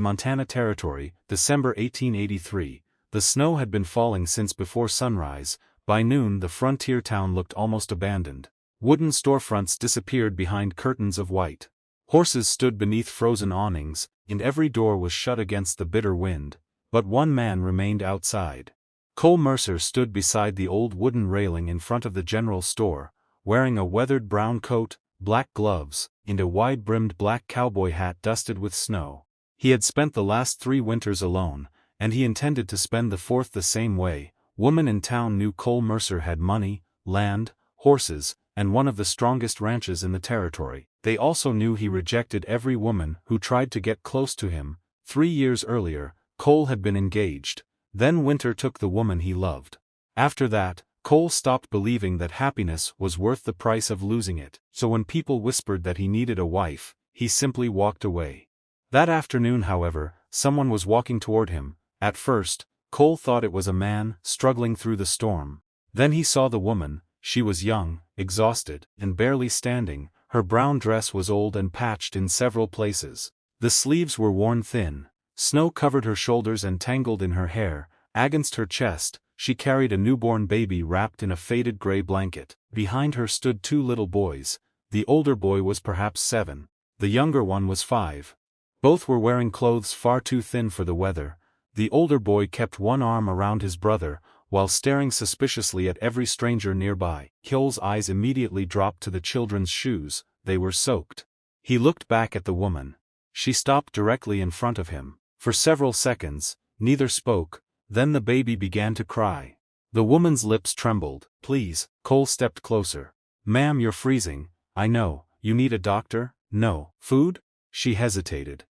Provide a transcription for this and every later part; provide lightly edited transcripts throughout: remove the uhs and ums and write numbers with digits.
Montana Territory, December 1883. The snow had been falling since before sunrise. By noon the frontier town looked almost abandoned. Wooden storefronts disappeared behind curtains of white. Horses stood beneath frozen awnings, and every door was shut against the bitter wind. But one man remained outside. Cole Mercer stood beside the old wooden railing in front of the general store, wearing a weathered brown coat, black gloves, and a wide-brimmed black cowboy hat dusted with snow. He had spent the last 3 winters alone, and he intended to spend the 4th the same way. Women in town knew Cole Mercer had money, land, horses, and one of the strongest ranches in the territory. They also knew he rejected every woman who tried to get close to him. 3 years earlier, Cole had been engaged. Then winter took the woman he loved. After that, Cole stopped believing that happiness was worth the price of losing it. So when people whispered that he needed a wife, he simply walked away. That afternoon, however, someone was walking toward him. At first, Cole thought it was a man struggling through the storm. Then he saw the woman. She was young, exhausted, and barely standing. Her brown dress was old and patched in several places. The sleeves were worn thin. Snow covered her shoulders and tangled in her hair. Against her chest, she carried a newborn baby wrapped in a faded gray blanket. Behind her stood 2 little boys. The older boy was perhaps 7. The younger one was 5. Both were wearing clothes far too thin for the weather. The older boy kept one arm around his brother, while staring suspiciously at every stranger nearby. Cole's eyes immediately dropped to the children's shoes. They were soaked. He looked back at the woman. She stopped directly in front of him. For several seconds, neither spoke. Then the baby began to cry. The woman's lips trembled. "Please." Cole stepped closer. "Ma'am, you're freezing. I know. You need a doctor?" "No." "Food?" She hesitated.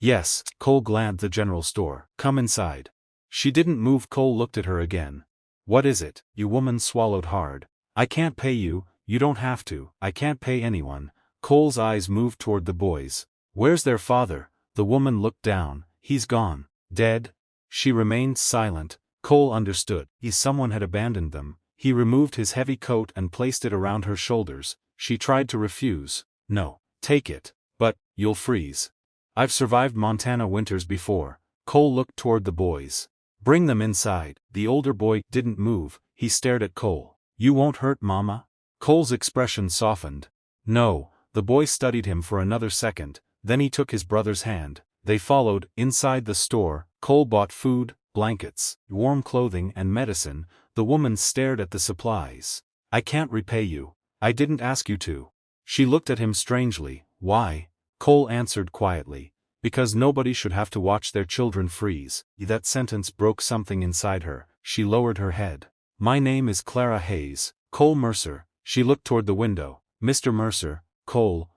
"Yes." Cole glanced at the general store. "Come inside." She didn't move. Cole looked at her again. "What is it?" The woman swallowed hard. "I can't pay you. You don't have to." "I can't pay anyone." Cole's eyes moved toward the boys. "Where's their father?" The woman looked down. "He's gone." "Dead?" She remained silent. Cole understood. Someone had abandoned them. He removed his heavy coat and placed it around her shoulders. She tried to refuse. "No." "Take it." "But, you'll freeze." "I've survived Montana winters before." Cole looked toward the boys. "Bring them inside." The older boy didn't move. He stared at Cole. "You won't hurt Mama?" Cole's expression softened. "No." The boy studied him for another second. Then he took his brother's hand. They followed. Inside the store, Cole bought food, blankets, warm clothing and medicine. The woman stared at the supplies. "I can't repay you. I didn't ask you to." She looked at him strangely. "Why?" Cole answered quietly. "Because nobody should have to watch their children freeze." That sentence broke something inside her. She lowered her head. "My name is Clara Hayes. Cole Mercer." She looked toward the window. "Mr. Mercer." "Cole."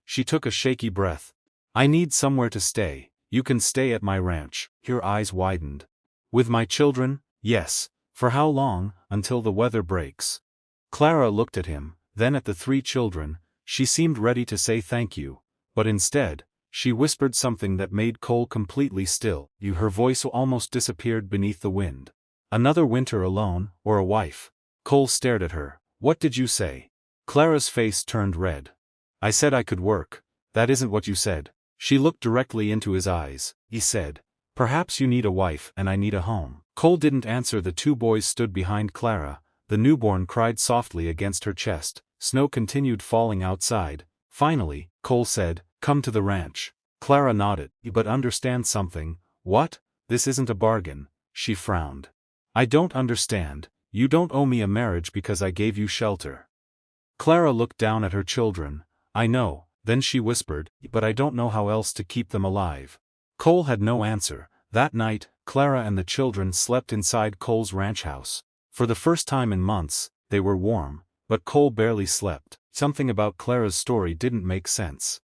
She took a shaky breath. "I need somewhere to stay." "You can stay at my ranch." Her eyes widened. "With my children?" "Yes." "For how long?" "Until the weather breaks." Clara looked at him, then at the 3 children. She seemed ready to say thank you. But instead, she whispered something that made Cole completely still. Her voice almost disappeared beneath the wind. "Another winter alone, or a wife?" Cole stared at her. "What did you say?" Clara's face turned red. "I said I could work." "That isn't what you said." She looked directly into his eyes. He said, "Perhaps you need a wife and I need a home." Cole didn't answer. The 2 boys stood behind Clara. The newborn cried softly against her chest. Snow continued falling outside. Finally, Cole said, "Come to the ranch." Clara nodded. "But understand something." "What?" "This isn't a bargain." She frowned. "I don't understand. You don't owe me a marriage because I gave you shelter." Clara looked down at her children. "I know." Then she whispered, "But I don't know how else to keep them alive." Cole had no answer. That night, Clara and the children slept inside Cole's ranch house. For the first time in months, they were warm, but Cole barely slept. Something about Clara's story didn't make sense.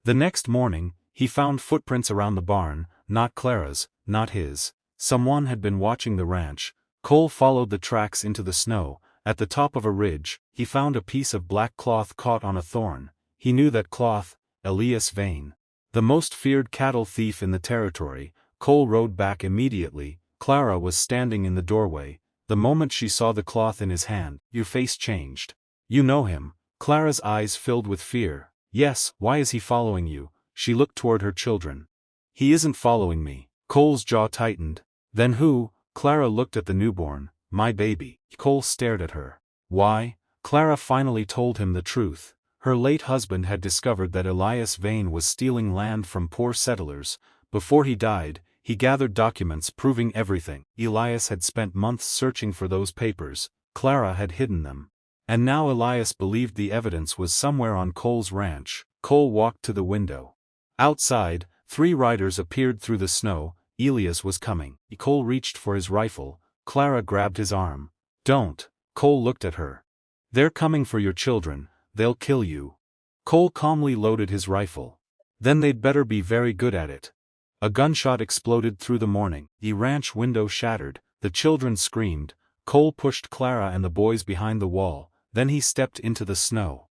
The next morning, he found footprints around the barn, not Clara's, not his. Someone had been watching the ranch. Cole followed the tracks into the snow. At the top of a ridge, he found a piece of black cloth caught on a thorn. He knew that cloth, Elias Vane, the most feared cattle thief in the territory. Cole rode back immediately. Clara was standing in the doorway. The moment she saw the cloth in his hand, her face changed. "You know him?" Clara's eyes filled with fear. "Yes." "Why is he following you?" She looked toward her children. He isn't following me. Cole's jaw tightened. Then who? Clara looked at the newborn. My baby. Cole stared at her. Why? Clara finally told him the truth. Her late husband had discovered that Elias Vane was stealing land from poor settlers. Before he died, he gathered documents proving everything. Elias had spent months searching for those papers. Clara had hidden them. And now Elias believed the evidence was somewhere on Cole's ranch. Cole walked to the window. Outside, 3 riders appeared through the snow. Elias was coming. Cole reached for his rifle. Clara grabbed his arm. Don't. Cole looked at her. They're coming for your children. They'll kill you. Cole calmly loaded his rifle. Then they'd better be very good at it. A gunshot exploded through the morning. The ranch window shattered. The children screamed. Cole pushed Clara and the boys behind the wall. Then he stepped into the snow.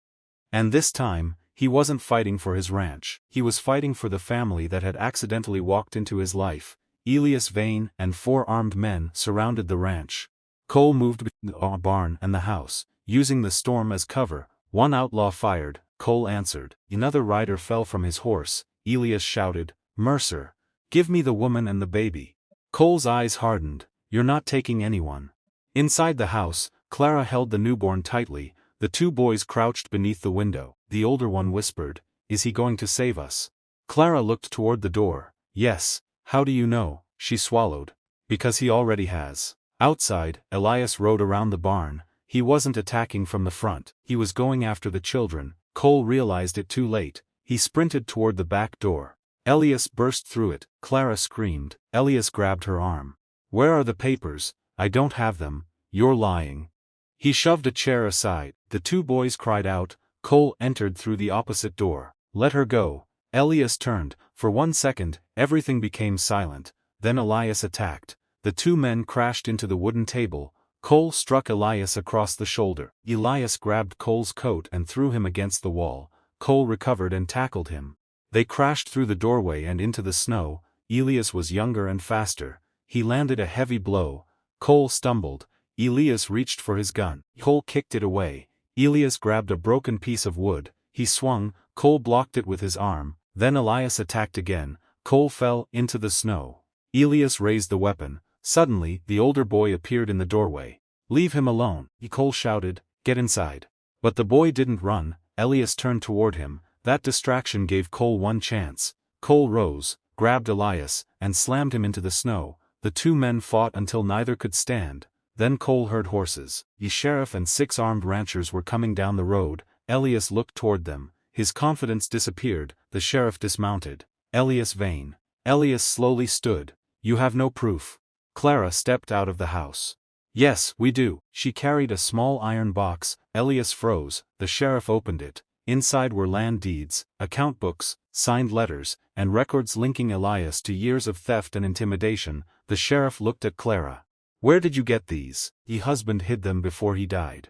And this time, he wasn't fighting for his ranch. He was fighting for the family that had accidentally walked into his life. Elias Vane and 4 armed men surrounded the ranch. Cole moved between the barn and the house, using the storm as cover. One outlaw fired. Cole answered. Another rider fell from his horse. Elias shouted, Mercer, give me the woman and the baby. Cole's eyes hardened. You're not taking anyone. Inside the house, Clara held the newborn tightly. The 2 boys crouched beneath the window. The older one whispered, Is he going to save us? Clara looked toward the door. Yes. How do you know? She swallowed. Because he already has. Outside, Elias rode around the barn. He wasn't attacking from the front. He was going after the children. Cole realized it too late. He sprinted toward the back door. Elias burst through it. Clara screamed. Elias grabbed her arm. Where are the papers? I don't have them. You're lying. He shoved a chair aside. The 2 boys cried out. Cole entered through the opposite door. Let her go. Elias turned. For 1 second, everything became silent. Then Elias attacked. The 2 men crashed into the wooden table. Cole struck Elias across the shoulder. Elias grabbed Cole's coat and threw him against the wall. Cole recovered and tackled him. They crashed through the doorway and into the snow. Elias was younger and faster. He landed a heavy blow. Cole stumbled. Elias reached for his gun. Cole kicked it away. Elias grabbed a broken piece of wood. He swung. Cole blocked it with his arm. Then Elias attacked again. Cole fell into the snow. Elias raised the weapon. Suddenly, the older boy appeared in the doorway. Leave him alone, Cole shouted. Get inside. But the boy didn't run. Elias turned toward him. That distraction gave Cole one chance. Cole rose, grabbed Elias, and slammed him into the snow. The 2 men fought until neither could stand. Then Cole heard horses. The sheriff and 6 armed ranchers were coming down the road. Elias looked toward them. His confidence disappeared. The sheriff dismounted. Elias Vane. Elias slowly stood. You have no proof. Clara stepped out of the house. Yes, we do. She carried a small iron box. Elias froze. The sheriff opened it. Inside were land deeds, account books, signed letters, and records linking Elias to years of theft and intimidation. The sheriff looked at Clara. Where did you get these? Your husband hid them before he died.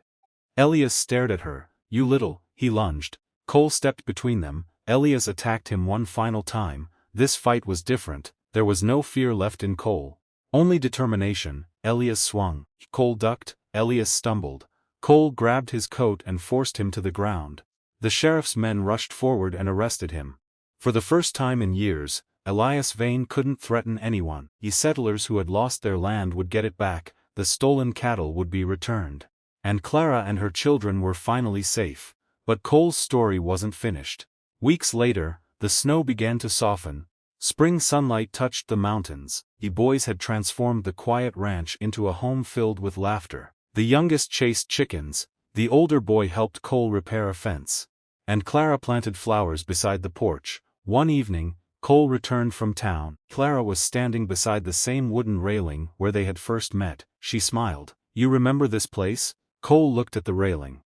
Elias stared at her. You little. He lunged. Cole stepped between them. Elias attacked him one final time. This fight was different. There was no fear left in Cole. Only determination. Elias swung. Cole ducked. Elias stumbled. Cole grabbed his coat and forced him to the ground. The sheriff's men rushed forward and arrested him. For the first time in years, Elias Vane couldn't threaten anyone. The settlers who had lost their land would get it back, the stolen cattle would be returned. And Clara and her children were finally safe. But Cole's story wasn't finished. Weeks later, the snow began to soften. Spring sunlight touched the mountains. The boys had transformed the quiet ranch into a home filled with laughter. The youngest chased chickens. The older boy helped Cole repair a fence. And Clara planted flowers beside the porch. One evening, Cole returned from town. Clara was standing beside the same wooden railing where they had first met. She smiled. You remember this place? Cole looked at the railing.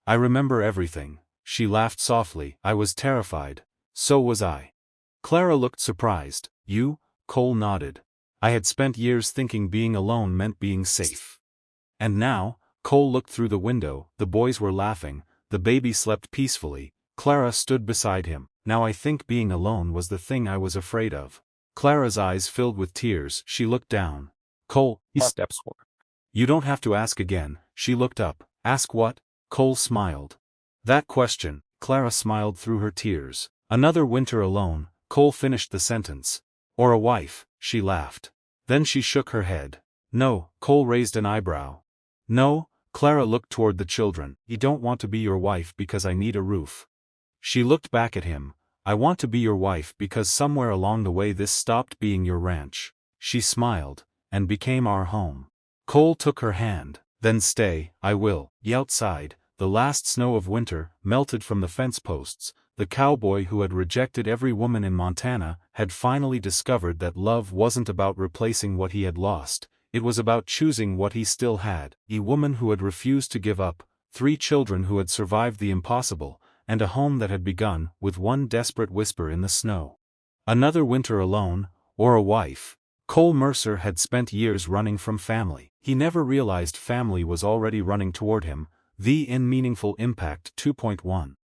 I remember everything. She laughed softly. I was terrified. So was I. Clara looked surprised. You? Cole nodded. I had spent years thinking being alone meant being safe. And now? Cole looked through the window. The boys were laughing. The baby slept peacefully. Clara stood beside him. Now I think being alone was the thing I was afraid of. Clara's eyes filled with tears. She looked down. Cole, he steps forward. You don't have to ask again. She looked up. Ask what? Cole smiled. That question. Clara smiled through her tears. Another winter alone. Cole finished the sentence. Or a wife, she laughed. Then she shook her head. No, Cole raised an eyebrow. No, Clara looked toward the children. I don't want to be your wife because I need a roof. She looked back at him. I want to be your wife because somewhere along the way this stopped being your ranch. She smiled, and became our home. Cole took her hand. Then stay, I will. Outside, the last snow of winter melted from the fence posts. The cowboy who had rejected every woman in Montana had finally discovered that love wasn't about replacing what he had lost, it was about choosing what he still had. A woman who had refused to give up, 3 children who had survived the impossible, and a home that had begun with one desperate whisper in the snow. Another winter alone, or a wife. Cole Mercer had spent years running from family. He never realized family was already running toward him. The In Meaningful Impact 2.1